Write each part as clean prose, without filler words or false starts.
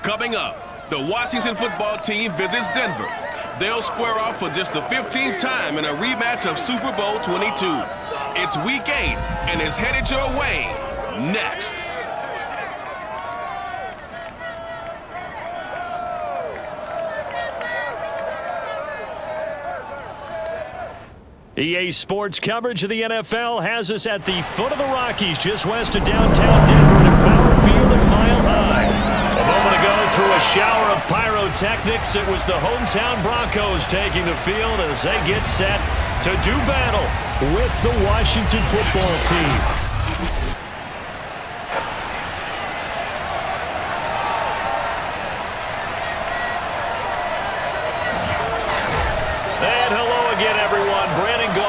Coming up, the Washington football team visits Denver. They'll square off for just the 15th time in a rematch of Super Bowl 22. It's Week 8, and it's headed your way next. EA Sports coverage of the NFL has us at the foot of the Rockies, just west of downtown Denver at Power Field at Mile High. A moment ago, through a shower of pyrotechnics, it was the hometown Broncos taking the field as they get set to do battle with the Washington football team.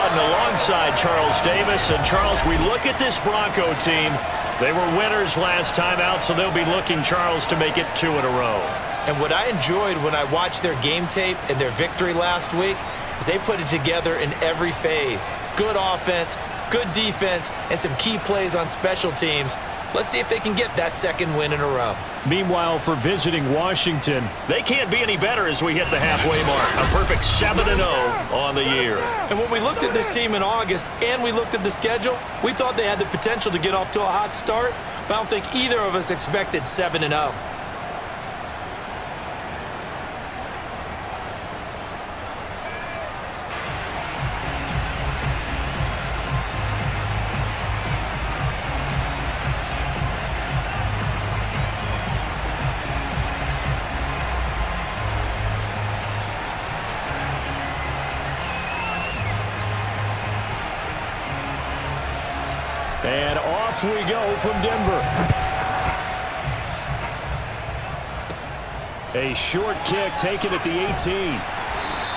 Alongside Charles Davis. And Charles, we look at this Bronco team. They were winners last time out, so they'll be looking, Charles, to make it 2 in a row. And what I enjoyed when I watched their game tape and their victory last week is they put it together in every phase. Good offense, good defense, and some key plays on special teams. Let's see if they can get that second win in a row. Meanwhile, for visiting Washington, they can't be any better as we hit the halfway mark. A perfect 7-0 on the year. And when we looked at this team in August and we looked at the schedule, we thought they had the potential to get off to a hot start, but I don't think either of us expected 7-0. And off we go from Denver. A short kick taken at the 18.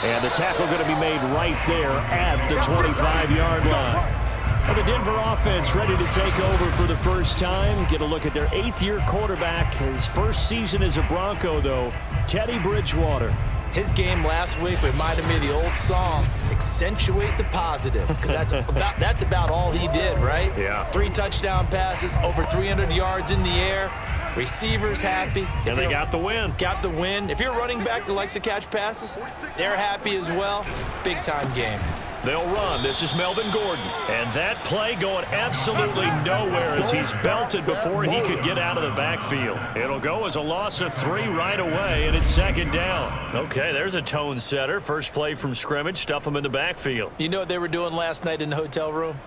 And the tackle going to be made right there at the 25-yard line. And the Denver offense ready to take over for the first time. Get a look at their 8th-year quarterback. His first season as a Bronco, though, Teddy Bridgewater. His game last week reminded me of the old song, Accentuate the Positive, because that's about all he did, right? Yeah. 3 touchdown passes, over 300 yards in the air, receivers happy. And they got the win. Got the win. If you're a running back that likes to catch passes, they're happy as well. Big-time game. They'll run. This is Melvin Gordon. And that play going absolutely nowhere as he's belted before he could get out of the backfield. It'll go as a loss of 3 right away, and it's 2nd down. Okay, there's a tone setter. First play from scrimmage, stuff him in the backfield. You know what they were doing last night in the hotel room?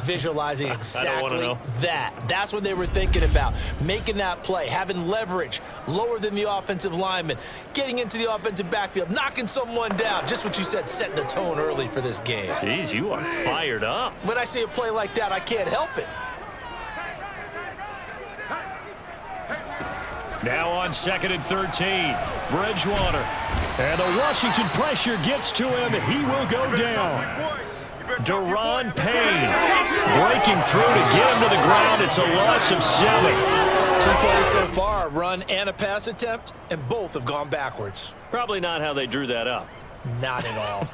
Visualizing exactly that. That's what they were thinking about. Making that play, having leverage, lower than the offensive lineman, getting into the offensive backfield, knocking someone down. Just what you said, setting the tone early for this game. Jeez, you are fired up. When I see a play like that, I can't help it. Now on 2nd and 13, Bridgewater. And the Washington pressure gets to him. He will go down. Deron Payne breaking through to get him to the ground. It's a loss of 7. 2 plays so far, a run and a pass attempt, and both have gone backwards. Probably not how they drew that up. Not at all.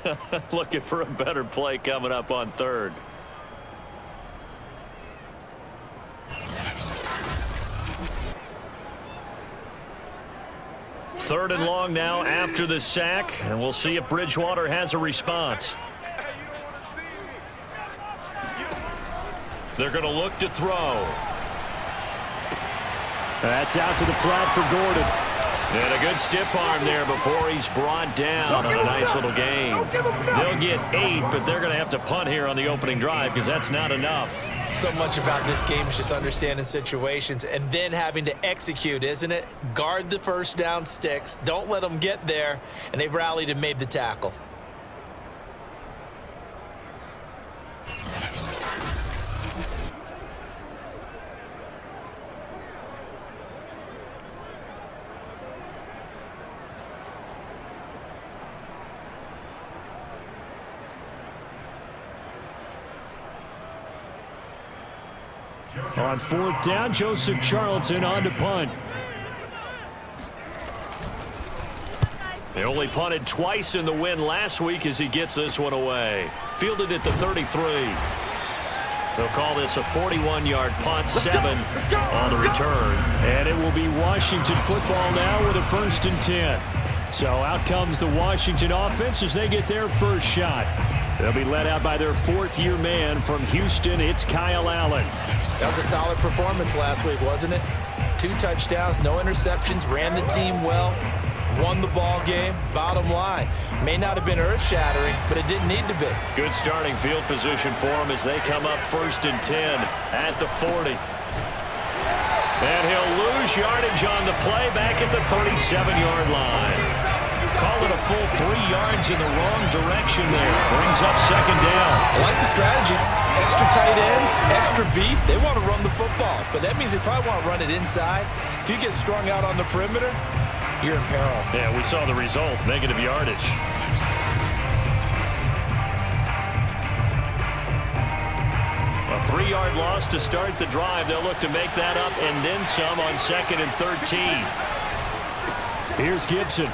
Looking for a better play coming up on 3rd. Third and long now after the sack, and we'll see if Bridgewater has a response. They're going to look to throw. That's out to the flat for Gordon. And a good stiff arm there before he's brought down on a nice little game. They'll get 8, but they're going to have to punt here on the opening drive because that's not enough. So much about this game is just understanding situations and then having to execute, isn't it? Guard the first down sticks. Don't let them get there. And they've rallied and made the tackle. On 4th down, Joseph Charlton on to punt. They only punted twice in the win last week as he gets this one away. Fielded at the 33. They'll call this a 41-yard punt, 7 on the return. And it will be Washington football now with a 1st and 10. So out comes the Washington offense as they get their first shot. They'll be led out by their 4th-year man from Houston. It's Kyle Allen. That was a solid performance last week, wasn't it? 2 touchdowns, no interceptions, ran the team well, won the ball game. Bottom line, may not have been earth-shattering, but it didn't need to be. Good starting field position for them as they come up 1st and 10 at the 40. And he'll lose yardage on the play back at the 37-yard line. Call it a full 3 yards in the wrong direction there. Brings up 2nd down. I like the strategy. Extra tight ends, extra beef. They want to run the football, but that means they probably want to run it inside. If you get strung out on the perimeter, you're in peril. Yeah, we saw the result, negative yardage. A 3-yard loss to start the drive. They'll look to make that up and then some on 2nd and 13. Here's Gibson.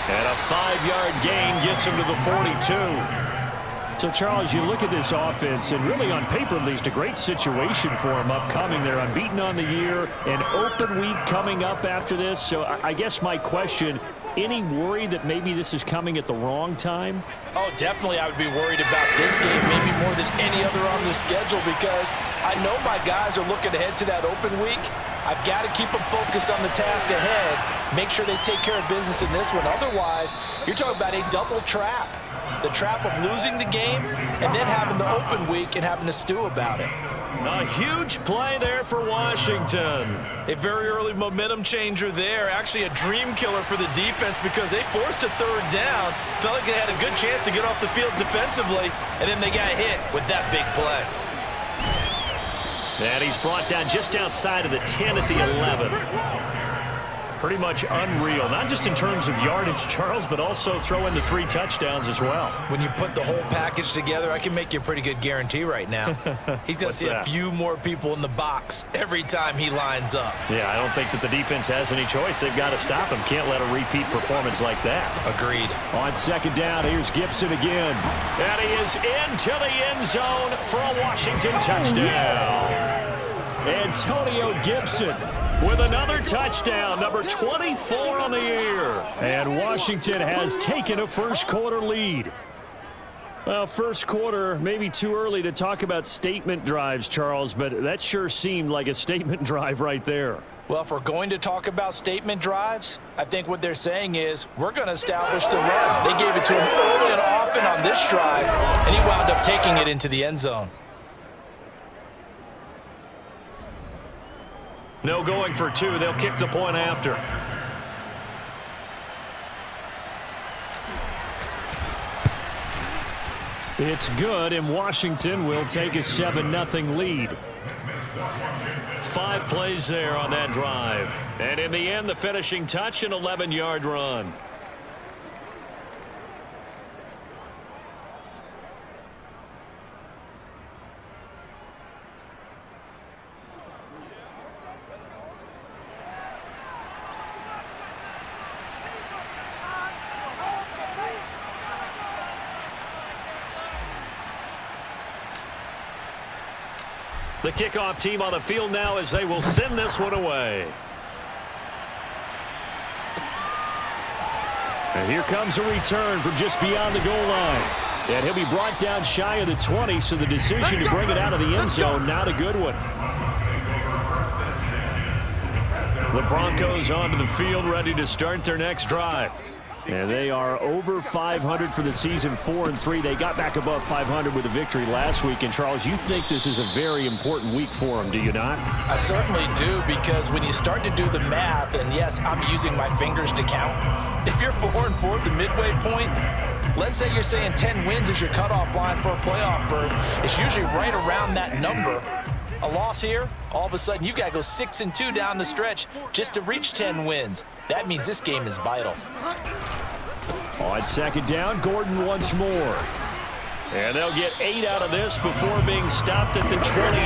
And a 5-yard gain gets him to the 42. So, Charles, you look at this offense, and really on paper, at least, a great situation for them upcoming. They're unbeaten on the year, an open week coming up after this. So I guess my question, any worry that maybe this is coming at the wrong time? Oh, definitely I would be worried about this game maybe more than any other on the schedule because I know my guys are looking ahead to that open week. I've got to keep them focused on the task ahead, make sure they take care of business in this one. Otherwise, you're talking about a double trap. The trap of losing the game and then having the open week and having to stew about it. A huge play there for Washington. A very early momentum changer there. Actually a dream killer for the defense because they forced a 3rd down. Felt like they had a good chance to get off the field defensively, and then they got hit with that big play. And he's brought down just outside of the 10 at the 11. Pretty much unreal, not just in terms of yardage, Charles, but also throw in the 3 touchdowns as well. When you put the whole package together, I can make you a pretty good guarantee right now. He's going to see a few more people in the box every time he lines up. Yeah, I don't think that the defense has any choice. They've got to stop him. Can't let a repeat performance like that. Agreed. On 2nd down, here's Gibson again. And he is into the end zone for a Washington touchdown. Antonio Gibson with another touchdown, number 24 on the year. And Washington has taken a 1st quarter lead. Well, 1st quarter, maybe too early to talk about statement drives, Charles, but that sure seemed like a statement drive right there. Well, if we're going to talk about statement drives, I think what they're saying is we're going to establish the run. They gave it to him early and often on this drive, and he wound up taking it into the end zone. No going for 2. They'll kick the point after. It's good, and Washington will take a 7-0 lead. 5 plays there on that drive. And in the end, the finishing touch, an 11-yard run. The kickoff team on the field now as they will send this one away. And here comes a return from just beyond the goal line. And he'll be brought down shy of the 20, so the decision to bring it out of the end zone, not a good one. The Broncos onto the field, ready to start their next drive. And they are over 500 for the season, 4-3. They got back above 500 with a victory last week. And, Charles, you think this is a very important week for them, do you not? I certainly do, because when you start to do the math, and yes, I'm using my fingers to count. If you're 4-4 at the midway point, let's say you're saying 10 wins is your cutoff line for a playoff berth. It's usually right around that number. A loss here, all of a sudden you've got to go 6-2 down the stretch just to reach 10 wins. That means this game is vital. On 2nd down, Gordon once more. And they'll get 8 out of this before being stopped at the 28.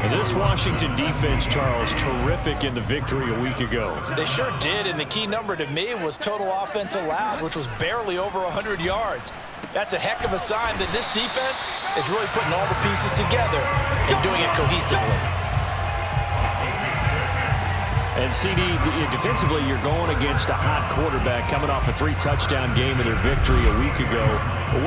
And this Washington defense, Charles, terrific in the victory a week ago. They sure did, and the key number to me was total offense allowed, which was barely over 100 yards. That's a heck of a sign that this defense is really putting all the pieces together and doing it cohesively. And CD, defensively, you're going against a hot quarterback coming off a 3-touchdown game in their victory a week ago.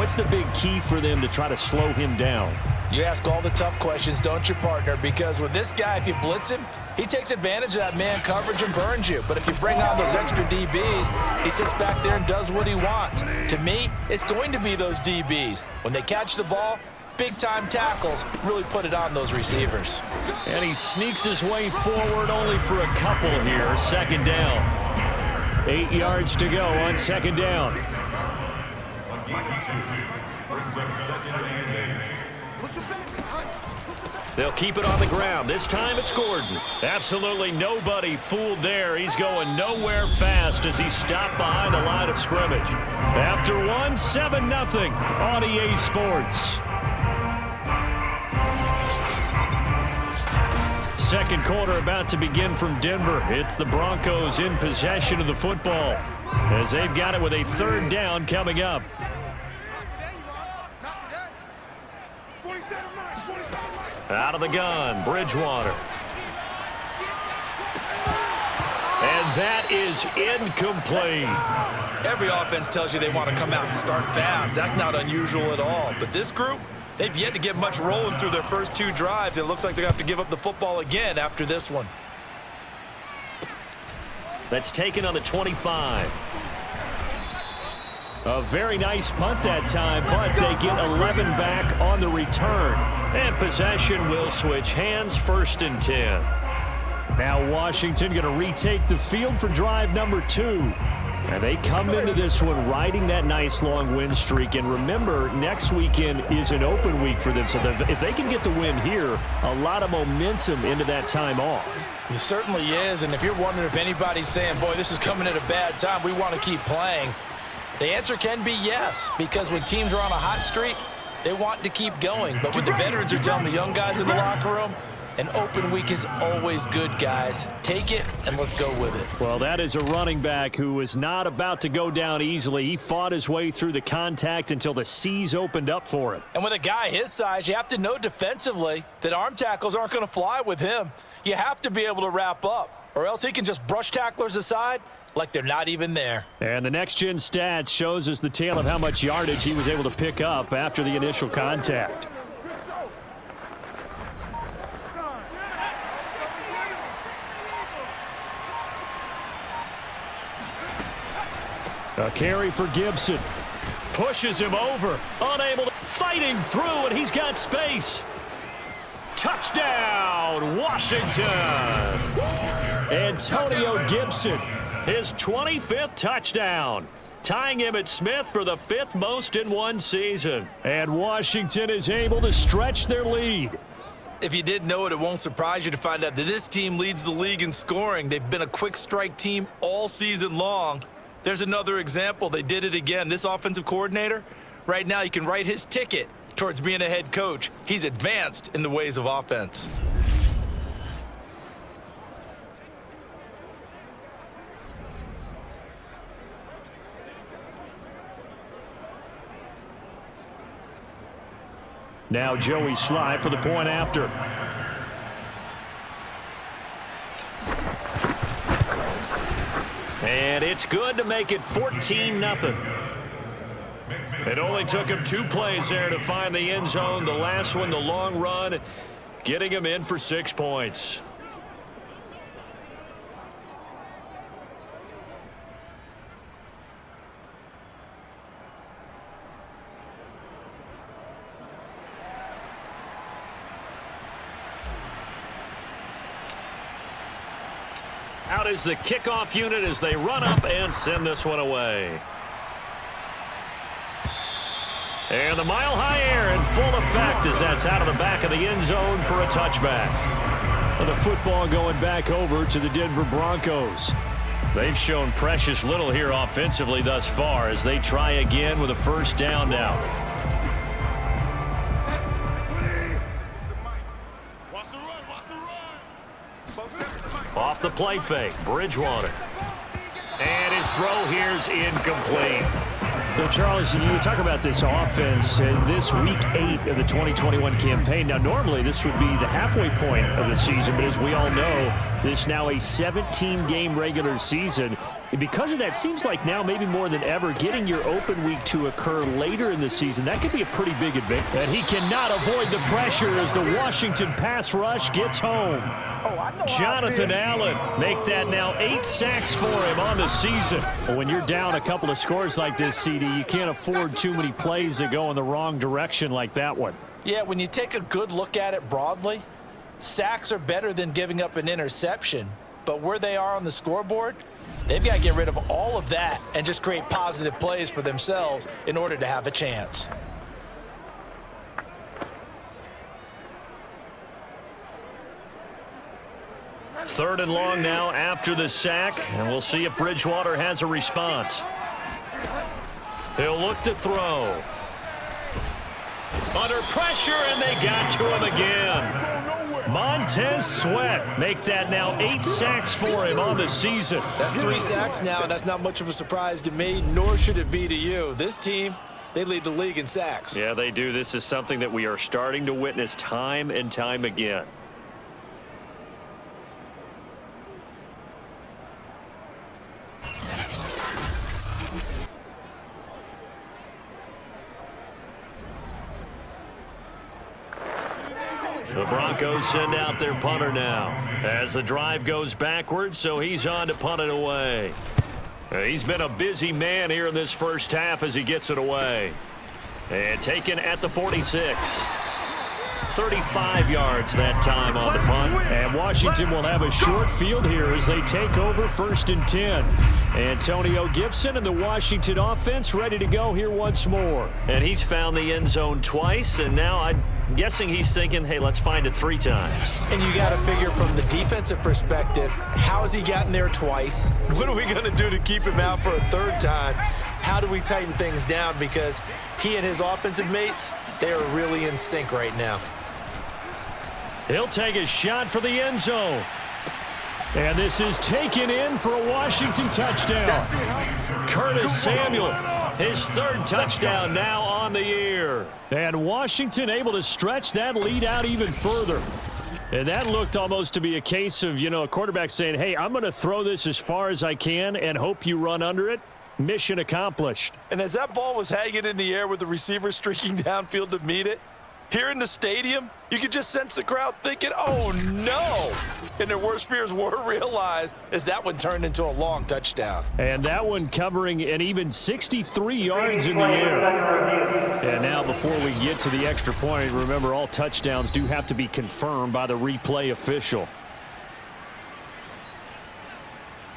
What's the big key for them to try to slow him down? You ask all the tough questions, don't you, partner? Because with this guy, if you blitz him, he takes advantage of that man coverage and burns you. But if you bring on those extra DBs, he sits back there and does what he wants. To me, it's going to be those DBs. When they catch the ball, big-time tackles really put it on those receivers. And he sneaks his way forward only for a couple here. Second down. 8 yards to go on second down. They'll keep it on the ground. This time it's Gordon. Absolutely nobody fooled there. He's going nowhere fast as he stopped behind the line of scrimmage. After one, 7-0 on EA Sports. Second quarter about to begin from Denver. It's the Broncos in possession of the football as they've got it with a third down coming up. Out of the gun, Bridgewater. And that is incomplete. Every offense tells you they want to come out and start fast. That's not unusual at all. But this group, they've yet to get much rolling through their first 2 drives. It looks like they're going to have to give up the football again after this one. That's taken on the 25. A very nice punt that time, but they get 11 back on the return. And possession will switch hands, 1st and 10. Now Washington going to retake the field for drive number 2. And they come into this one riding that nice long win streak. And remember, next weekend is an open week for them. So if they can get the win here, a lot of momentum into that time off. It certainly is. And if you're wondering if anybody's saying, boy, this is coming at a bad time, we want to keep playing, the answer can be yes. Because when teams are on a hot streak, they want to keep going. But when the veterans are telling the young guys in the locker room, an open week is always good, guys. Take it, and let's go with it. Well, that is a running back who was not about to go down easily. He fought his way through the contact until the seas opened up for him. And with a guy his size, you have to know defensively that arm tackles aren't going to fly with him. You have to be able to wrap up, or else he can just brush tacklers aside like they're not even there. And the next-gen stats shows us the tale of how much yardage he was able to pick up after the initial contact. A carry for Gibson. Pushes him over. Unable to... Fighting through, and he's got space. Touchdown, Washington. Antonio Gibson, his 25th touchdown, tying Emmitt Smith for the 5th most in one season. And Washington is able to stretch their lead. If you didn't know it, it won't surprise you to find out that this team leads the league in scoring. They've been a quick strike team all season long. There's another example. They did it again. This offensive coordinator, right now you can write his ticket towards being a head coach. He's advanced in the ways of offense. Now Joey Sly for the point after. And it's good to make it 14-0. It only took him 2 plays there to find the end zone. The last one, the long run, getting him in for 6 points. Out is the kickoff unit as they run up and send this one away. And the mile-high air in full effect as that's out of the back of the end zone for a touchback. And the football going back over to the Denver Broncos. They've shown precious little here offensively thus far as they try again with a first down now. Off the play fake, Bridgewater. And his throw here's incomplete. Charles, you talk about this offense in this week 8 of the 2021 campaign. Now, normally this would be the halfway point of the season, but as we all know, this is now a 17-game regular season. And because of that, seems like now maybe more than ever, getting your open week to occur later in the season, that could be a pretty big advantage. And he cannot avoid the pressure as the Washington pass rush gets home. Jonathan Allen make that now 8 sacks for him on the season. When you're down a couple of scores like this, CD, you can't afford too many plays that go in the wrong direction like that one. Yeah, when you take a good look at it broadly, sacks are better than giving up an interception. But where they are on the scoreboard, they've got to get rid of all of that and just create positive plays for themselves in order to have a chance. Third and long now after the sack, and we'll see if Bridgewater has a response. He'll look to throw. Under pressure, and they got to him again. Montez Sweat make that now 8 sacks for him on the season. That's 3 sacks now, and that's not much of a surprise to me, nor should it be to you. This team, they lead the league in sacks. Yeah, they do. This is something that we are starting to witness time and time again. The Broncos send out their punter now as the drive goes backwards, so he's on to punt it away. He's been a busy man here in this first half as he gets it away. And taken at the 46. 35 yards that time on the punt. And Washington will have a short field here as they take over 1st and 10. Antonio Gibson and the Washington offense ready to go here once more. And he's found the end zone twice, and now I'm guessing he's thinking, hey, let's find it 3 times. And you got to figure from the defensive perspective, how has he gotten there twice? What are we going to do to keep him out for a 3rd time? How do we tighten things down? Because he and his offensive mates, they are really in sync right now. He'll take a shot for the end zone. And this is taken in for a Washington touchdown. Curtis Samuel, his 3rd touchdown now on the year. And Washington able to stretch that lead out even further. And that looked almost to be a case of, a quarterback saying, hey, I'm going to throw this as far as I can and hope you run under it. Mission accomplished. And as that ball was hanging in the air with the receiver streaking downfield to meet it, here in the stadium, you could just sense the crowd thinking, oh, no. And their worst fears were realized as that one turned into a long touchdown. And that one covering an even 63 yards in the air. And now before we get to the extra point, remember all touchdowns do have to be confirmed by the replay official.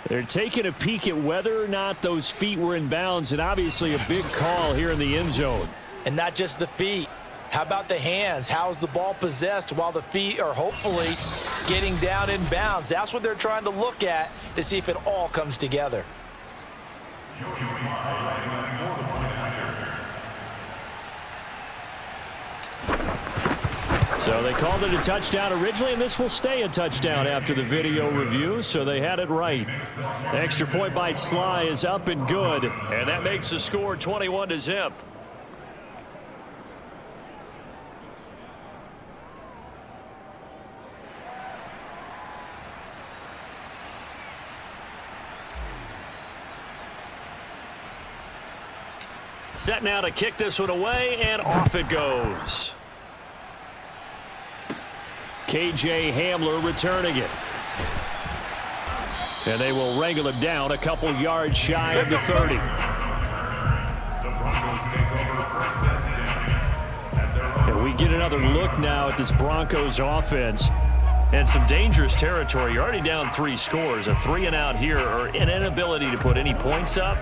They're taking a peek at whether or not those feet were in bounds, and obviously a big call here in the end zone. And not just the feet. How about the hands? How is the ball possessed while the feet are hopefully getting down in bounds? That's what they're trying to look at to see if it all comes together. So they called it a touchdown originally, and this will stay a touchdown after the video review, so they had it right. The extra point by Sly is up and good, and that makes the score 21-0. Set now to kick this one away, and off it goes. KJ Hamler returning it. And they will wrangle him down a couple yards shy of the 30. The Broncos take over 1st and 10. And we get another look now at this Broncos offense. And some dangerous territory. You're already down 3 scores. A 3-and-out here, or an inability to put any points up.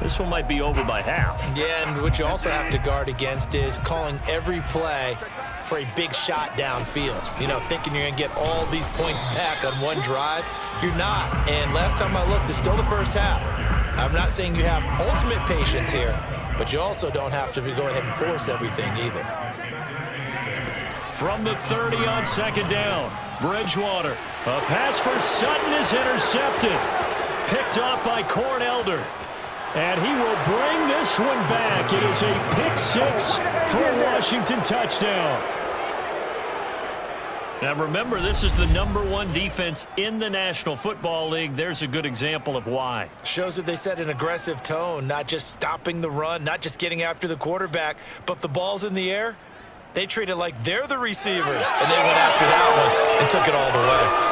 This one might be over by half. Yeah, and what you also have to guard against is calling every play for a big shot downfield. Thinking you're going to get all these points back on one drive. You're not. And last time I looked, it's still the first half. I'm not saying you have ultimate patience here, but you also don't have to go ahead and force everything either. From the 30 on 2nd down, Bridgewater. A pass for Sutton is intercepted. Picked off by Corn Elder. And he will bring this one back. It is a pick-6 for a Washington touchdown. Now remember, this is the #1 defense in the National Football League. There's a good example of why. Shows that they set an aggressive tone, not just stopping the run, not just getting after the quarterback, but if the ball's in the air, they treat it like they're the receivers, and they went after that one and took it all the way.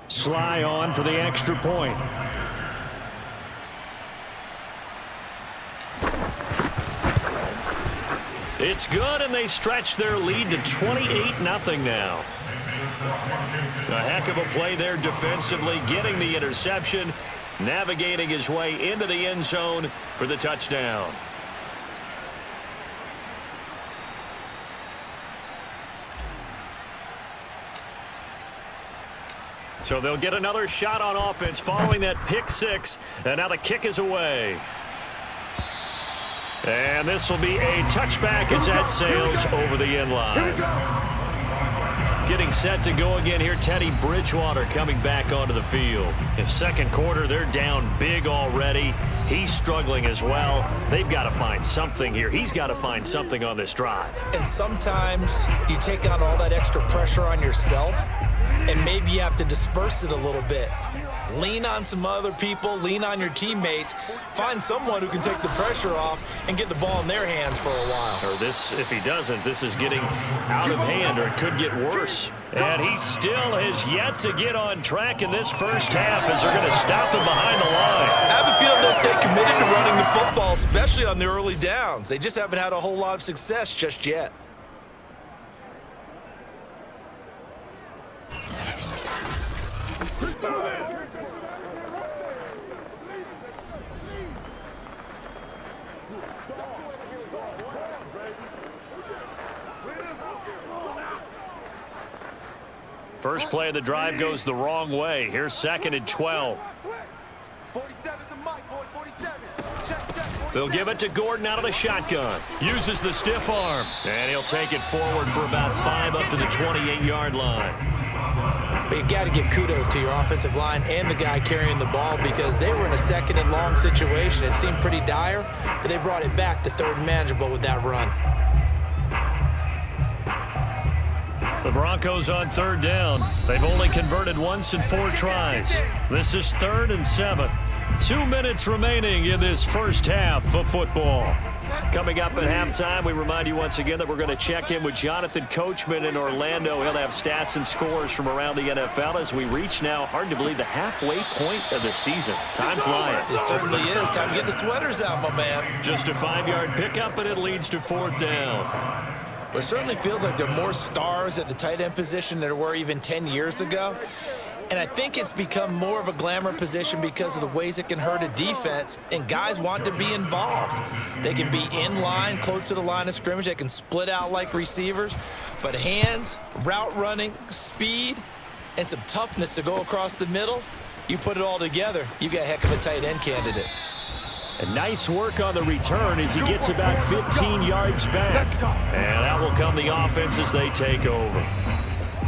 Sly on for the extra point. It's good, and they stretch their lead to 28-0 now. A heck of a play there defensively, getting the interception, navigating his way into the end zone for the touchdown. So they'll get another shot on offense following that pick-6, and now the kick is away. And this will be a touchback as that sails over the end line. Getting set to go again here, Teddy Bridgewater coming back onto the field. In second quarter, they're down big already. He's struggling as well. They've got to find something here. He's got to find something on this drive. And sometimes you take on all that extra pressure on yourself, and maybe you have to disperse it a little bit. Lean on some other people, lean on your teammates, find someone who can take the pressure off and get the ball in their hands for a while. Or this, if he doesn't, this is getting out of hand, or it could get worse. And he still has yet to get on track in this first half as they're going to stop him behind the line. I have a feeling they'll stay committed to running the football, especially on the early downs. They just haven't had a whole lot of success just yet. First play of the drive goes the wrong way. Here's 2nd and 12. They'll give it to Gordon out of the shotgun. Uses the stiff arm. And he'll take it forward for about 5 up to the 28-yard line. But you got to give kudos to your offensive line and the guy carrying the ball, because they were in a 2nd and long situation. It seemed pretty dire, but they brought it back to 3rd and manageable with that run. The Broncos on 3rd down. They've only converted once in 4 tries. This is 3rd and 7. 2 minutes remaining in this first half of football. Coming up at halftime, we remind you once again that we're going to check in with Jonathan Coachman in Orlando. He'll have stats and scores from around the NFL as we reach now, hard to believe, the halfway point of the season. Time flying. It certainly is. Time to get the sweaters out, my man. Just a 5-yard pickup, and it leads to 4th down. It certainly feels like there are more stars at the tight end position than there were even 10 years ago. And I think it's become more of a glamour position because of the ways it can hurt a defense, and guys want to be involved. They can be in line, close to the line of scrimmage. They can split out like receivers. But hands, route running, speed, and some toughness to go across the middle, you put it all together, you got a heck of a tight end candidate. And nice work on the return as he gets about 15 yards back. And out will come the offense as they take over.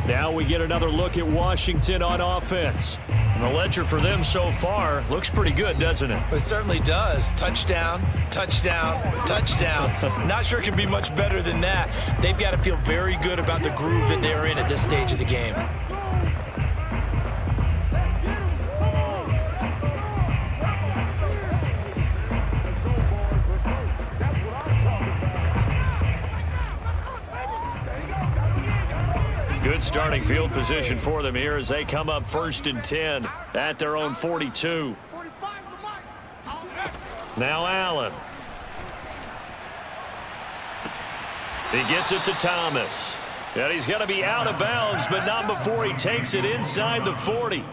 Now we get another look at Washington on offense. And the ledger for them so far looks pretty good, doesn't it? It certainly does. Touchdown, touchdown, touchdown. Not sure it can be much better than that. They've got to feel very good about the groove that they're in at this stage of the game. Good starting field position for them here as they come up 1st and 10 at their own 42. Now Allen. He gets it to Thomas. And he's going to be out of bounds, but not before he takes it inside the 40.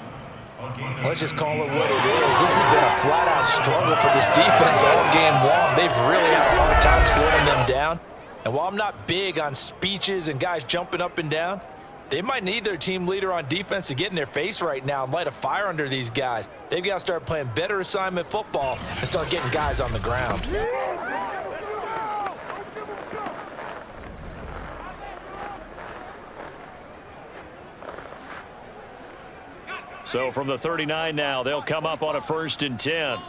Let's just call it what it is. This has been a flat-out struggle for this defense all game long. They've really had a hard time slowing them down. And while I'm not big on speeches and guys jumping up and down, they might need their team leader on defense to get in their face right now and light a fire under these guys. They've got to start playing better assignment football and start getting guys on the ground. So from the 39 now, they'll come up on a 1st and 10.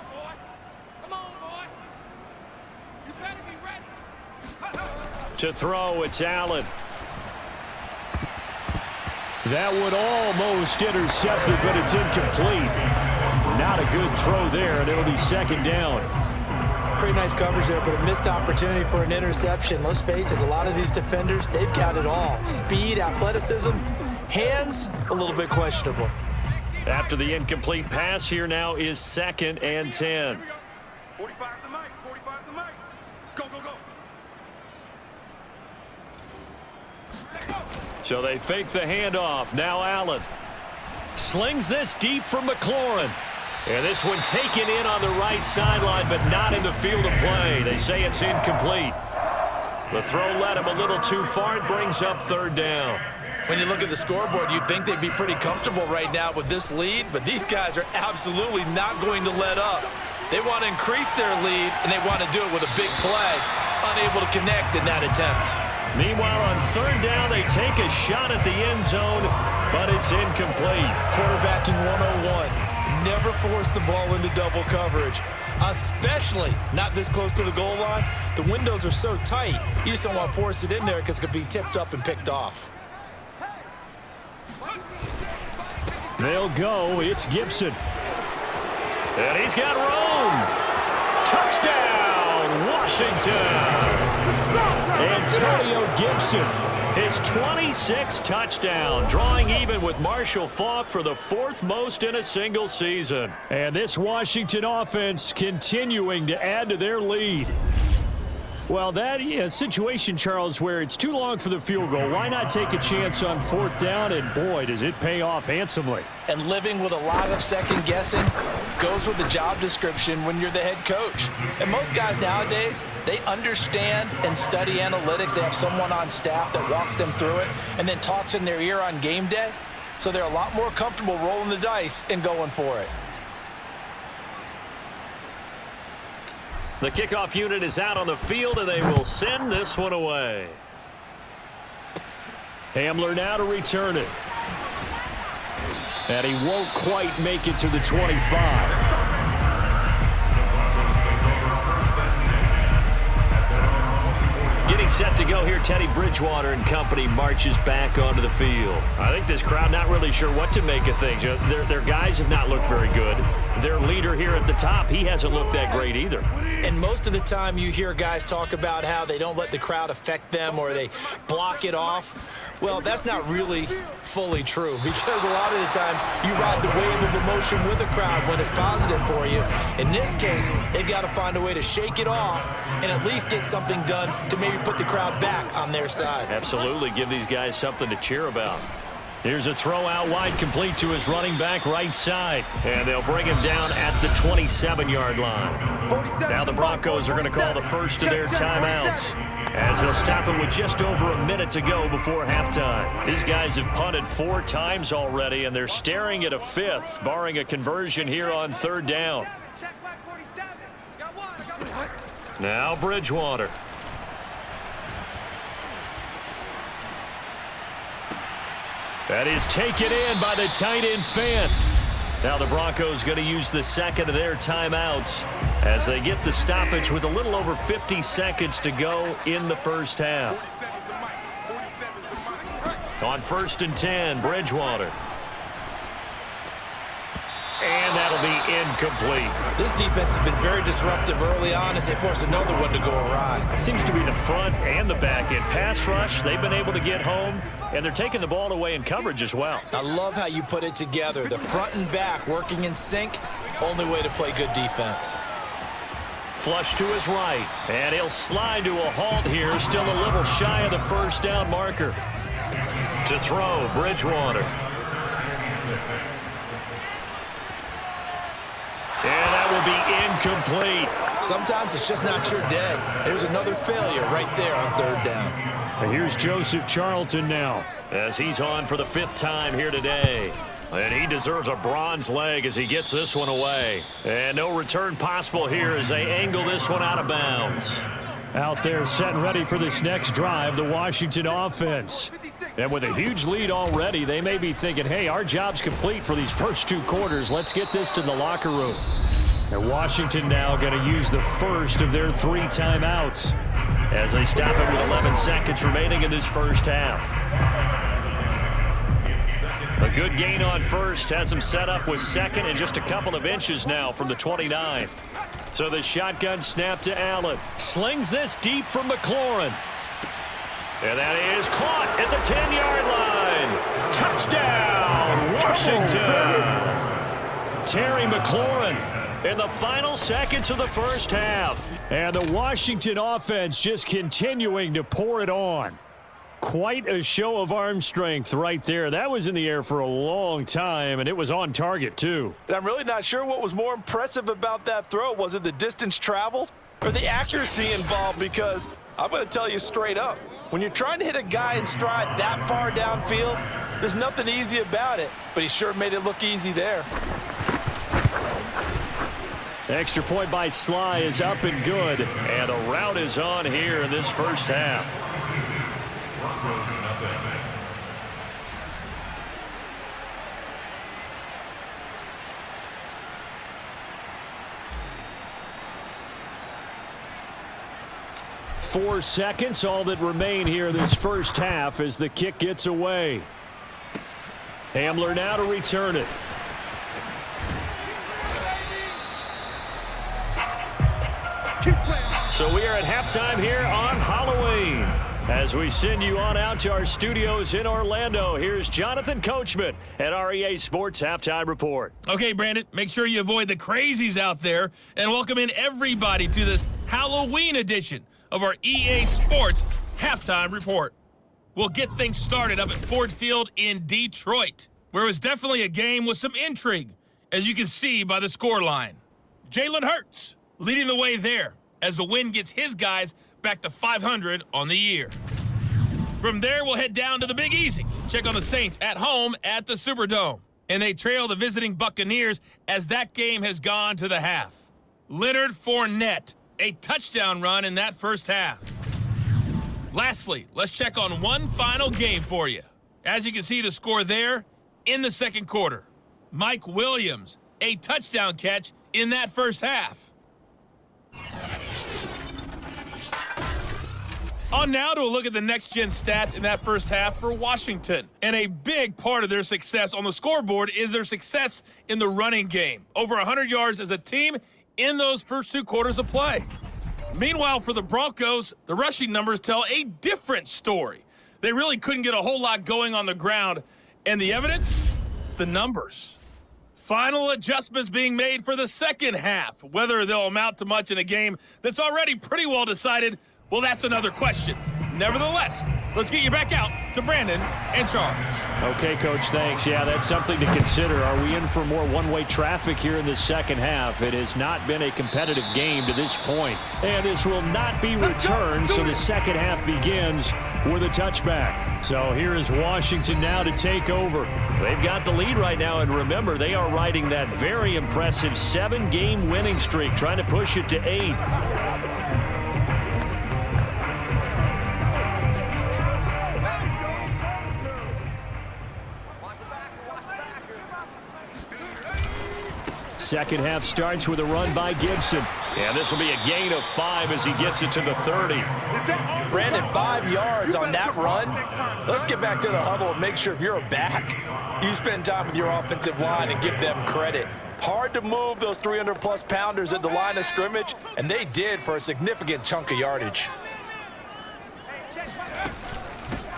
To throw, it's Allen. That would almost intercept it, but it's incomplete. Not a good throw there, and it'll be 2nd down. Pretty nice coverage there, but a missed opportunity for an interception. Let's face it, a lot of these defenders, they've got it all. Speed, athleticism, hands, a little bit questionable. After the incomplete pass, here now is 2nd and 10. 45's the mic. 45's the mic. Go, go, go. So they fake the handoff. Now Allen slings this deep from McLaurin. And this one taken in on the right sideline, but not in the field of play. They say it's incomplete. The throw led him a little too far. It brings up 3rd down. When you look at the scoreboard, you'd think they'd be pretty comfortable right now with this lead, but these guys are absolutely not going to let up. They want to increase their lead, and they want to do it with a big play. Unable to connect in that attempt. Meanwhile, on 3rd down, they take a shot at the end zone, but it's incomplete. Quarterbacking 101. Never force the ball into double coverage, especially not this close to the goal line. The windows are so tight, you just don't want to force it in there because it could be tipped up and picked off. They'll go. It's Gibson. And he's got room. Touchdown, Washington. Antonio Gibson, his 26th touchdown, drawing even with Marshall Faulk for the 4th most in a single season. And this Washington offense continuing to add to their lead. Well, that situation, Charles, where it's too long for the field goal. Why not take a chance on 4th down? And, boy, does it pay off handsomely. And living with a lot of second guessing goes with the job description when you're the head coach. And most guys nowadays, they understand and study analytics. They have someone on staff that walks them through it and then talks in their ear on game day. So they're a lot more comfortable rolling the dice and going for it. The kickoff unit is out on the field, and they will send this one away. Hamler now to return it. And he won't quite make it to the 25. Getting set to go here, Teddy Bridgewater and company marches back onto the field. I think this crowd not really sure what to make of things. Their guys have not looked very good. Their leader here at the top, he hasn't looked that great either. And most of the time you hear guys talk about how they don't let the crowd affect them or they block it off. Well, that's not really fully true because a lot of the times you ride the wave of emotion with the crowd when it's positive for you. In this case, they've got to find a way to shake it off and at least get something done to maybe put the crowd back on their side. Absolutely. Give these guys something to cheer about. Here's a throw out wide, complete to his running back right side. And they'll bring him down at the 27-yard line. Now the Broncos are going to call the first of their timeouts as they'll stop him with just over a minute to go before halftime. These guys have punted 4 times already, and they're staring at a 5th, barring a conversion here on 3rd down. Now Bridgewater. That is taken in by the tight end Fant. Now the Broncos going to use the 2nd of their timeouts as they get the stoppage with a little over 50 seconds to go in the first half. On 1st and 10, Bridgewater. And that'll be incomplete. This defense has been very disruptive early on as they force another one to go awry. It seems to be the front and the back end. Pass rush, they've been able to get home, and they're taking the ball away in coverage as well. I love how you put it together. The front and back working in sync, only way to play good defense. Flush to his right, and he'll slide to a halt here, still a little shy of the first down marker. To throw, Bridgewater. And that will be incomplete. Sometimes it's just not your day. There's another failure right there on 3rd down. And here's Joseph Charlton now as he's on for the 5th time here today. And he deserves a bronze leg as he gets this one away. And no return possible here as they angle this one out of bounds. Out there set and ready for this next drive, the Washington offense. And with a huge lead already, they may be thinking, hey, our job's complete for these first 2 quarters. Let's get this to the locker room. And Washington now going to use the first of their 3 timeouts as they stop it with 11 seconds remaining in this first half. A good gain on first has them set up with second and just a couple of inches now from the 29. So the shotgun snap to Allen. Slings this deep from McLaurin. And that is caught at the 10-yard line. Touchdown, Washington. Terry McLaurin in the final seconds of the first half. And the Washington offense just continuing to pour it on. Quite a show of arm strength right there. That was in the air for a long time, and it was on target, too. And I'm really not sure what was more impressive about that throw. Was it the distance traveled or the accuracy involved? Because I'm going to tell you straight up, when you're trying to hit a guy in stride that far downfield, there's nothing easy about it. But he sure made it look easy there. Extra point by Sly is up and good. And the route is on here in this first half. Broncos nothing. Four seconds, all that remain here this first half as the kick gets away. Hamler now to return it. So we are at halftime here on Halloween. As we send you on out to our studios in Orlando, here's Jonathan Coachman at REA Sports Halftime Report. Okay, Brandon, make sure you avoid the crazies out there and welcome in everybody to this Halloween edition of our EA Sports Halftime Report. We'll get things started up at Ford Field in Detroit, where it was definitely a game with some intrigue, as you can see by the scoreline. Jalen Hurts leading the way there as the win gets his guys back to 500 on the year. From there, we'll head down to the Big Easy. Check on the Saints at home at the Superdome. And they trail the visiting Buccaneers as that game has gone to the half. Leonard Fournette, a touchdown run in that first half. Lastly, let's check on one final game for you. As you can see the score there in the second quarter. Mike Williams, a touchdown catch in that first half. On now to a look at the next-gen stats in that first half for Washington. And a big part of their success on the scoreboard is their success in the running game. Over 100 yards as a team in those first 2 quarters of play. Meanwhile, for the Broncos, the rushing numbers tell a different story. They really couldn't get a whole lot going on the ground. And the evidence? The numbers. Final adjustments being made for the second half. Whether they'll amount to much in a game that's already pretty well decided, well, that's another question. Nevertheless, let's get you back out to Brandon and Charles. Okay, Coach, thanks. Yeah, that's something to consider. Are we in for more one-way traffic here in the second half? It has not been a competitive game to this point. And this will not be returned, so the second half begins with a touchback. So here is Washington now to take over. They've got the lead right now, and remember, they are riding that very impressive 7-game winning streak, trying to push it to 8. Second half starts with a run by Gibson. And this will be a gain of 5 as he gets it to the 30. Brandon, 5 yards on that run. Let's get back to the huddle and make sure if you're a back, you spend time with your offensive line and give them credit. Hard to move those 300-plus pounders at the line of scrimmage, and they did for a significant chunk of yardage.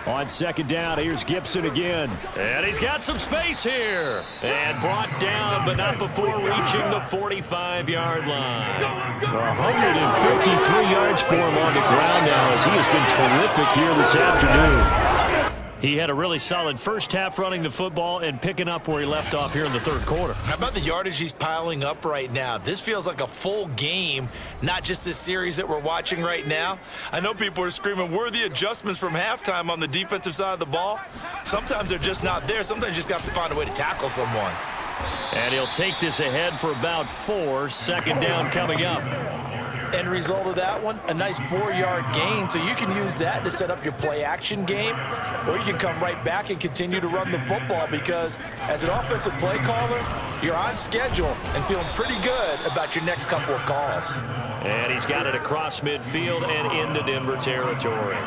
On second down, here's Gibson again. And he's got some space here. And brought down, but not before reaching the 45-yard line. 153 yards for him on the ground now as he has been terrific here this afternoon. He had a really solid first half running the football and picking up where he left off here in the third quarter. How about the yardage he's piling up right now? This feels like a full game, not just this series that we're watching right now. I know people are screaming, where are the adjustments from halftime on the defensive side of the ball? Sometimes they're just not there. Sometimes you just have to find a way to tackle someone. And he'll take this ahead for about 4. Second down coming up. End result of that one, a nice 4-yard gain. So you can use that to set up your play-action game, or you can come right back and continue to run the football because as an offensive play caller, you're on schedule and feeling pretty good about your next couple of calls. And he's got it across midfield and into Denver territory.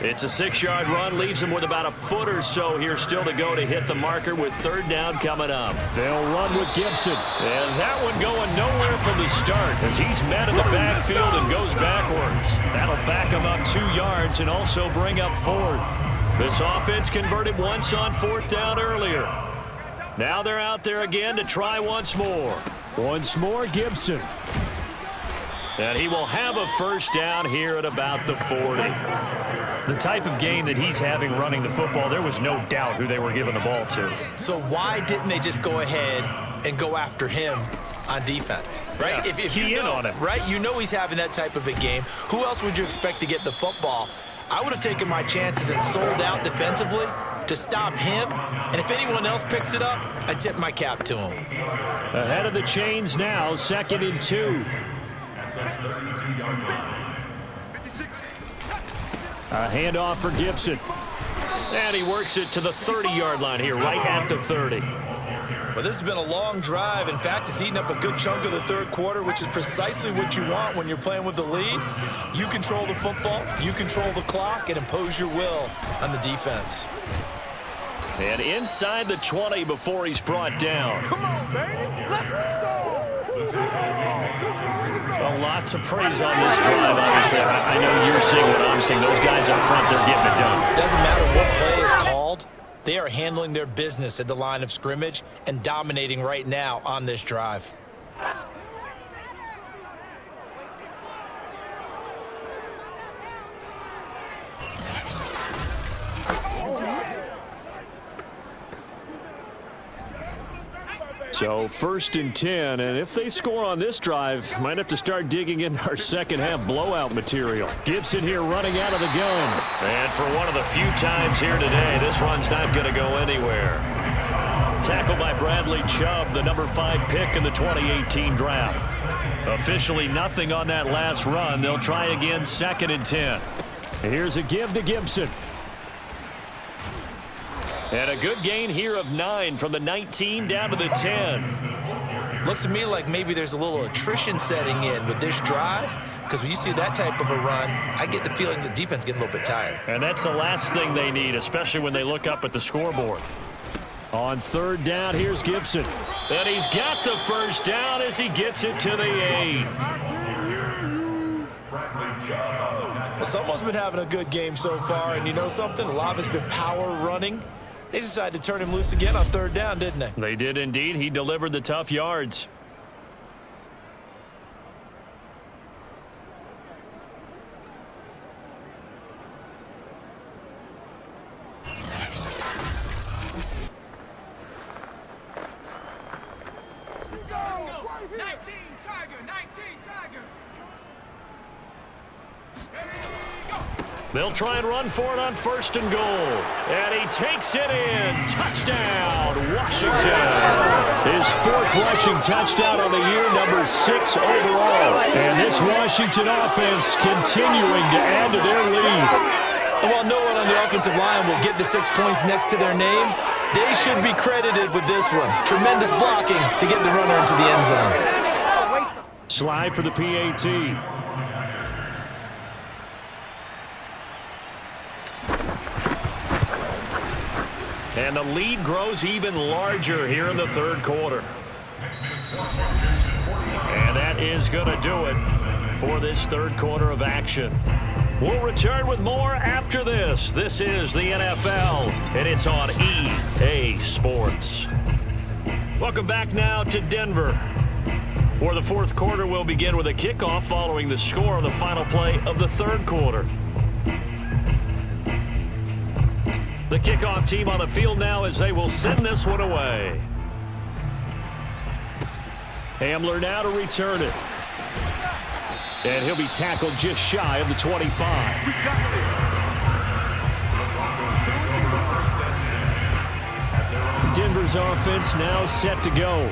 It's a 6-yard run, leaves him with about a foot or so here still to go to hit the marker with third down coming up. They'll run with Gibson. And that one going nowhere from the start as he's met in the backfield and goes backwards. That'll back him up 2 yards and also bring up fourth. This offense converted once on fourth down earlier. Now they're out there again to try once more. Once more, Gibson. And he will have a first down here at about the 40. The type of game that he's having running the football, there was no doubt who they were giving the ball to. So why didn't they just go ahead and go after him on defense, right? Yeah, if you know, on him. right? You know he's having that type of a game. Who else would you expect to get the football? I would have taken my chances and sold out defensively to stop him. And if anyone else picks it up, I tip my cap to him. Ahead of the chains now, 2nd and 2. A handoff for Gibson. And he works it to the 30-yard line here, right at the 30. Well, this has been a long drive. In fact, it's eaten up a good chunk of the third quarter, which is precisely what you want when you're playing with the lead. You control the football, you control the clock, and impose your will on the defense. And inside the 20 before he's brought down. Come on, baby. Let's go. Well, lots of praise on this drive, obviously. I know you're seeing what I'm seeing. Those guys up front, they're getting it done. Doesn't matter what play is called. They are handling their business at the line of scrimmage and dominating right now on this drive. So 1st and 10, and if they score on this drive, might have to start digging into our second half blowout material. Gibson here running out of the gun. And for one of the few times here today, this run's not going to go anywhere. Tackled by Bradley Chubb, the number 5 pick in the 2018 draft. Officially nothing on that last run. They'll try again 2nd and 10. Here's a give to Gibson. And a good gain here of 9 from the 19 down to the 10. Looks to me like maybe there's a little attrition setting in with this drive, because when you see that type of a run, I get the feeling the defense getting a little bit tired. And that's the last thing they need, especially when they look up at the scoreboard. On 3rd down, here's Gibson. And he's got the first down as he gets it to the 8. Well, someone's been having a good game so far, and you know something? A lot of it's been power running. They decided to turn him loose again on 3rd down, didn't they? They did indeed. He delivered the tough yards. They'll try and run for it on 1st and goal. And he takes it in. Touchdown, Washington. His 4th rushing touchdown on the year, number 6 overall. And this Washington offense continuing to add to their lead. And while no one on the offensive line will get the 6 points next to their name, they should be credited with this one. Tremendous blocking to get the runner into the end zone. Slide for the PAT. And the lead grows even larger here in the 3rd quarter. And that is going to do it for this 3rd quarter of action. We'll return with more after this. This is the NFL, and it's on EA Sports. Welcome back now to Denver. For the 4th quarter, we'll begin with a kickoff following the score on the final play of the 3rd quarter. The kickoff team on the field now as they will send this one away. Hamler now to return it. And he'll be tackled just shy of the 25. We got Denver's offense now set to go.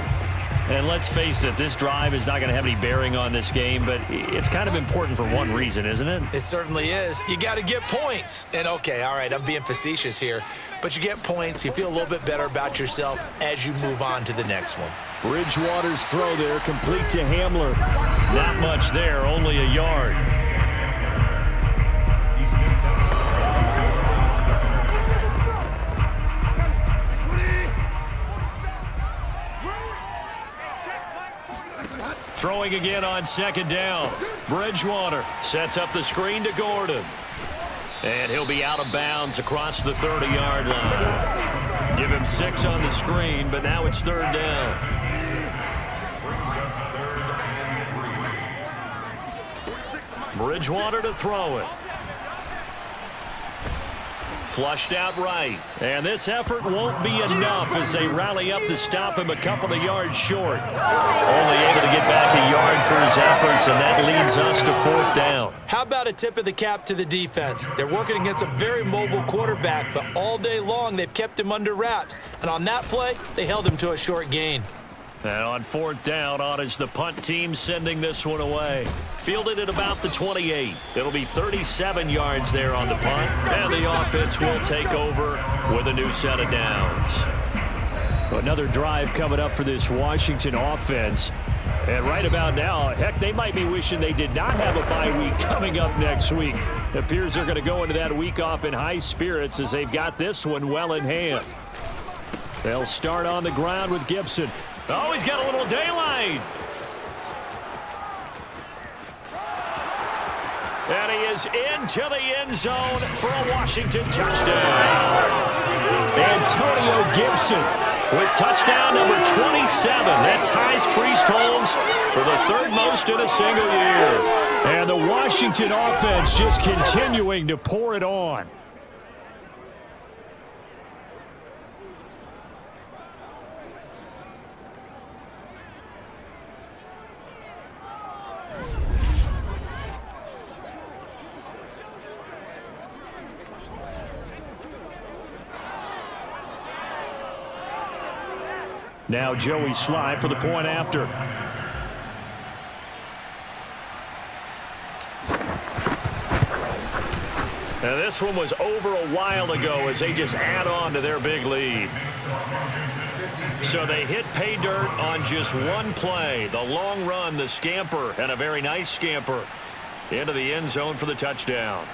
And let's face it, this drive is not going to have any bearing on this game, but it's kind of important for one reason, isn't it? It certainly is. You got to get points. And, okay, all right, I'm being facetious here, but you get points. You feel a little bit better about yourself as you move on to the next one. Bridgewater's throw there, complete to Hamler. Not much there, only a yard. Throwing again on second down. Bridgewater sets up the screen to Gordon. And he'll be out of bounds across the 30-yard line. Give him 6 on the screen, but now it's third down. Bridgewater to throw it. Flushed out right. And this effort won't be enough as they rally up to stop him a couple of yards short. Only able to get back a yard for his efforts, and that leads us to fourth down. How about a tip of the cap to the defense? They're working against a very mobile quarterback, but all day long they've kept him under wraps. And on that play, they held him to a short gain. And on fourth down, on is the punt team sending this one away. Fielded at about the 28. It'll be 37 yards there on the punt. And the offense will take over with a new set of downs. Another drive coming up for this Washington offense. And right about now, heck, they might be wishing they did not have a bye week coming up next week. It appears they're going to go into that week off in high spirits as they've got this one well in hand. They'll start on the ground with Gibson. Oh, he's got a little daylight. And he is into the end zone for a Washington touchdown. Antonio Gibson with touchdown number 27. That ties Priest Holmes for the third most in a single year. And the Washington offense just continuing to pour it on. Now Joey Sly for the point after. Now this one was over a while ago as they just add on to their big lead. So they hit pay dirt on just one play. The long run, the scamper, and a very nice scamper into the end zone for the touchdown.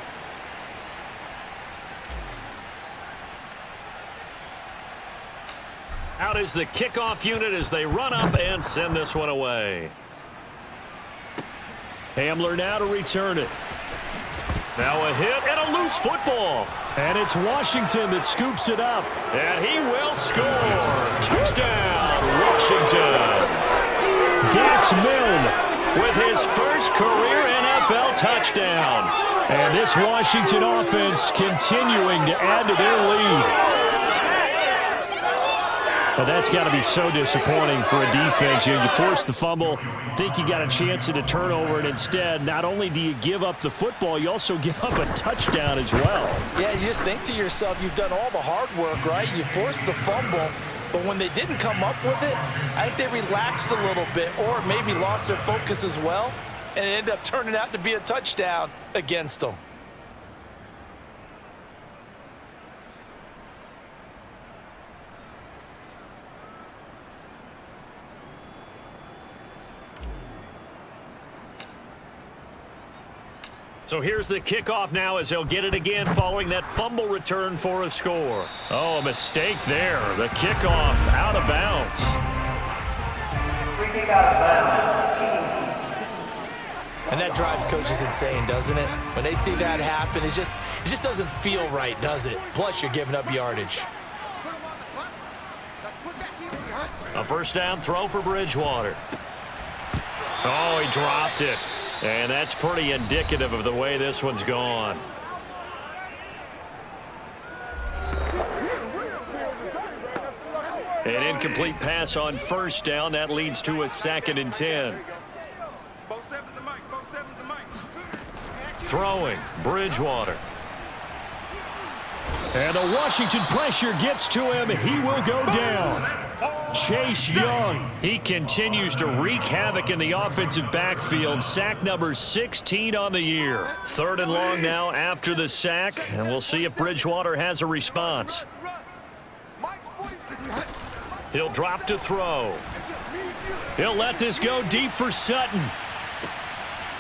Out is the kickoff unit as they run up and send this one away. Hamler now to return it. Now a hit and a loose football. And it's Washington that scoops it up. And he will score. Touchdown, Washington. Dax Milne with his first career NFL touchdown. And this Washington offense continuing to add to their lead. But that's got to be so disappointing for a defense. You force the fumble, think you got a chance at a turnover, and instead, not only do you give up the football, you also give up a touchdown as well. Yeah, you just think to yourself, you've done all the hard work, right? You forced the fumble, but when they didn't come up with it, I think they relaxed a little bit or maybe lost their focus as well, and it ended up turning out to be a touchdown against them. So here's the kickoff now as they'll get it again following that fumble return for a score. Oh, a mistake there. The kickoff out of bounds. And that drives coaches insane, doesn't it? When they see that happen, it just doesn't feel right, does it? Plus, you're giving up yardage. A first down throw for Bridgewater. Oh, he dropped it. And that's pretty indicative of the way this one's gone. An incomplete pass on first down. That leads to a 2nd and 10. Throwing, Bridgewater. And the Washington pressure gets to him. He will go down. Chase Young, he continues to wreak havoc in the offensive backfield. Sack number 16 on the year. 3rd and long now after the sack, and we'll see if Bridgewater has a response. He'll drop to throw. He'll let this go deep for Sutton.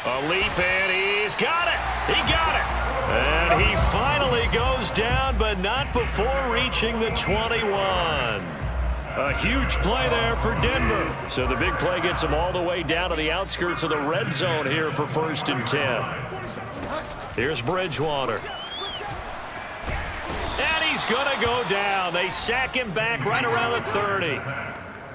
A leap, and he's got it. He got it. And he finally goes down, but not before reaching the 21. A huge play there for Denver. So the big play gets him all the way down to the outskirts of the red zone here for 1st and 10. Here's Bridgewater. And he's going to go down. They sack him back right around the 30.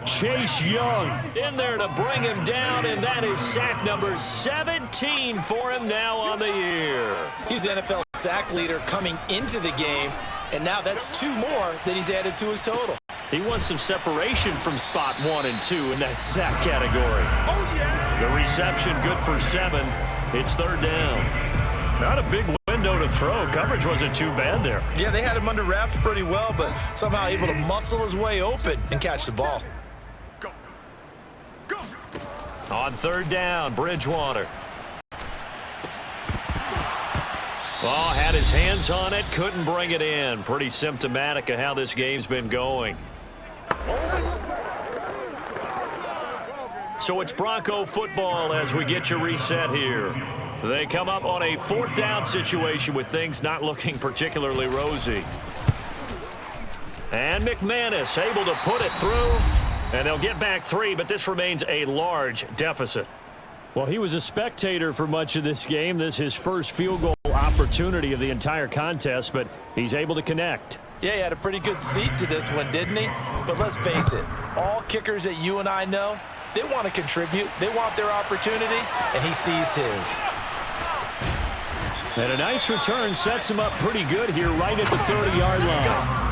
Chase Young in there to bring him down, and that is sack number 17 for him now on the year. He's the NFL sack leader coming into the game, and now that's 2 more that he's added to his total. He wants some separation from spot 1 and 2 in that sack category. Oh, yeah! The reception good for 7. It's 3rd down. Not a big window to throw. Coverage wasn't too bad there. Yeah, they had him under wraps pretty well, but somehow able to muscle his way open and catch the ball. Go. Go. On 3rd down, Bridgewater. Oh, had his hands on it, couldn't bring it in. Pretty symptomatic of how this game's been going. So it's Bronco football as we get you reset here. They come up on a 4th down situation with things not looking particularly rosy. And McManus able to put it through. And they'll get back 3, but this remains a large deficit. Well, he was a spectator for much of this game. This is his first field goal opportunity of the entire contest, but he's able to connect. Yeah, he had a pretty good seat to this one, didn't he? But let's face it, all kickers that you and I know, they want to contribute. They want their opportunity, and he seized his. And a nice return sets him up pretty good here right at the 30-yard line.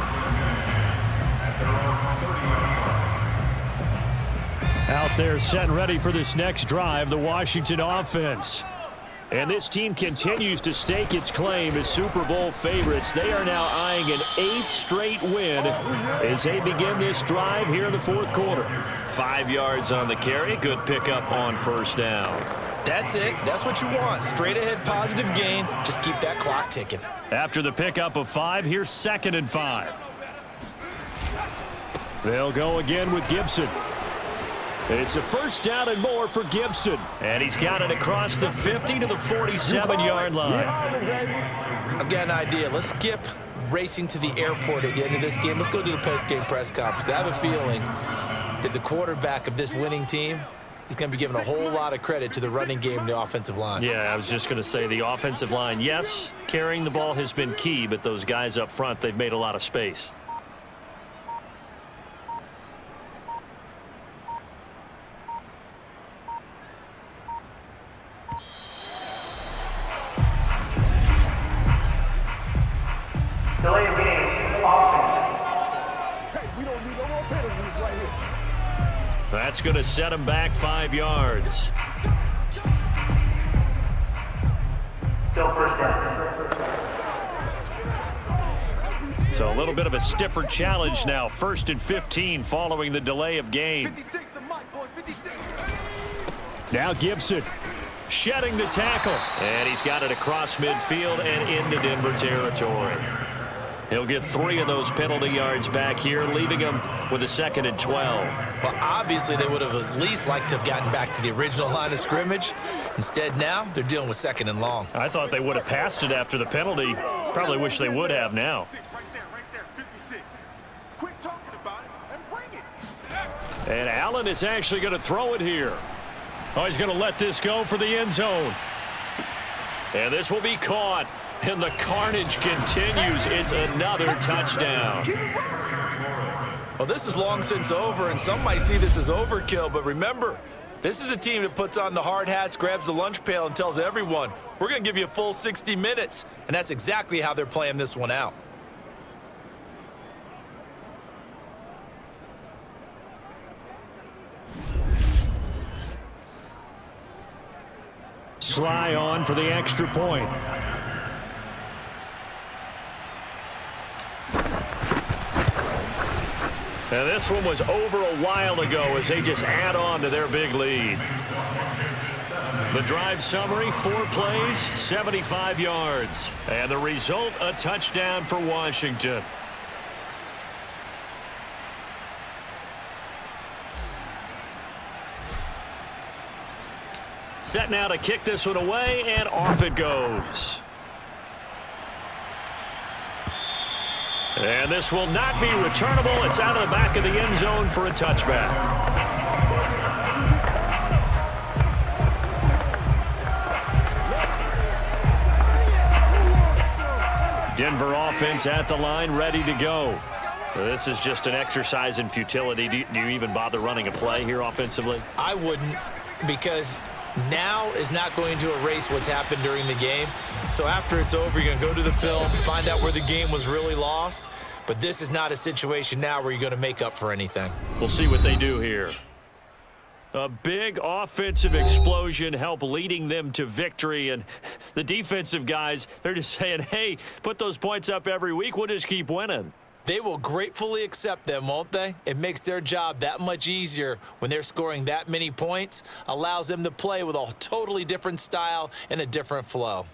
Out there set and ready for this next drive, the Washington offense. And this team continues to stake its claim as Super Bowl favorites. They are now eyeing an 8th straight win as they begin this drive here in the 4th quarter. 5 yards on the carry. Good pickup on 1st down. That's it. That's what you want. Straight ahead positive gain. Just keep that clock ticking. After the pickup of 5, here's 2nd and 5. They'll go again with Gibson. It's a 1st down and more for Gibson. And he's got it across the 50 to the 47-yard line. I've got an idea. Let's skip racing to the airport at the end of this game. Let's go to the post-game press conference. I have a feeling that the quarterback of this winning team is going to be given a whole lot of credit to the running game and the offensive line. Yeah, I was just going to say the offensive line, yes, carrying the ball has been key, but those guys up front, they've made a lot of space. Delay of game, offense. Hey, we don't need no more penalties right here. That's going to set him back 5 yards. Still 1st down. So a little bit of a stiffer challenge now. 1st and 15 following the delay of game. 56 the mic, boys. 56. Now Gibson shedding the tackle. And he's got it across midfield and into Denver territory. He'll get 3 of those penalty yards back here, leaving him with a 2nd and 12. Well, obviously, they would have at least liked to have gotten back to the original line of scrimmage. Instead, now, they're dealing with 2nd and long. I thought they would have passed it after the penalty. Probably wish they would have now. Right there, 56. Quit talking about it and bring it. And Allen is actually going to throw it here. Oh, he's going to let this go for the end zone. And this will be caught. And the carnage continues. It's another touchdown. Well, this is long since over, and some might see this as overkill. But remember, this is a team that puts on the hard hats, grabs the lunch pail, and tells everyone, we're going to give you a full 60 minutes. And that's exactly how they're playing this one out. Sly on for the extra point. And this one was over a while ago as they just add on to their big lead. The drive summary, 4 plays, 75 yards. And the result, a touchdown for Washington. Set now to kick this one away, and off it goes. And this will not be returnable. It's out of the back of the end zone for a touchback. Denver offense at the line, ready to go. This is just an exercise in futility. Do you even bother running a play here offensively? I wouldn't, because now is not going to erase what's happened during the game. So after it's over, you're going to go to the film, find out where the game was really lost. But this is not a situation now where you're going to make up for anything. We'll see what they do here. A big offensive explosion helped leading them to victory. And the defensive guys, they're just saying, hey, put those points up every week. We'll just keep winning. They will gratefully accept them, won't they? It makes their job that much easier when they're scoring that many points. Allows them to play with a totally different style and a different flow.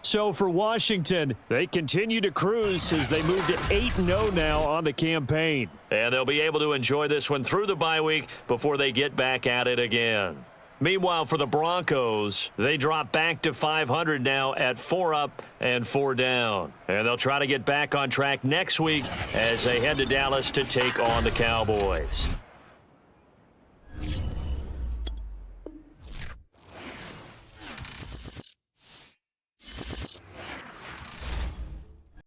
So for Washington, they continue to cruise as they move to 8-0 now on the campaign. And they'll be able to enjoy this one through the bye week before they get back at it again. Meanwhile, for the Broncos, they drop back to 500 now at 4 up and 4 down. And they'll try to get back on track next week as they head to Dallas to take on the Cowboys.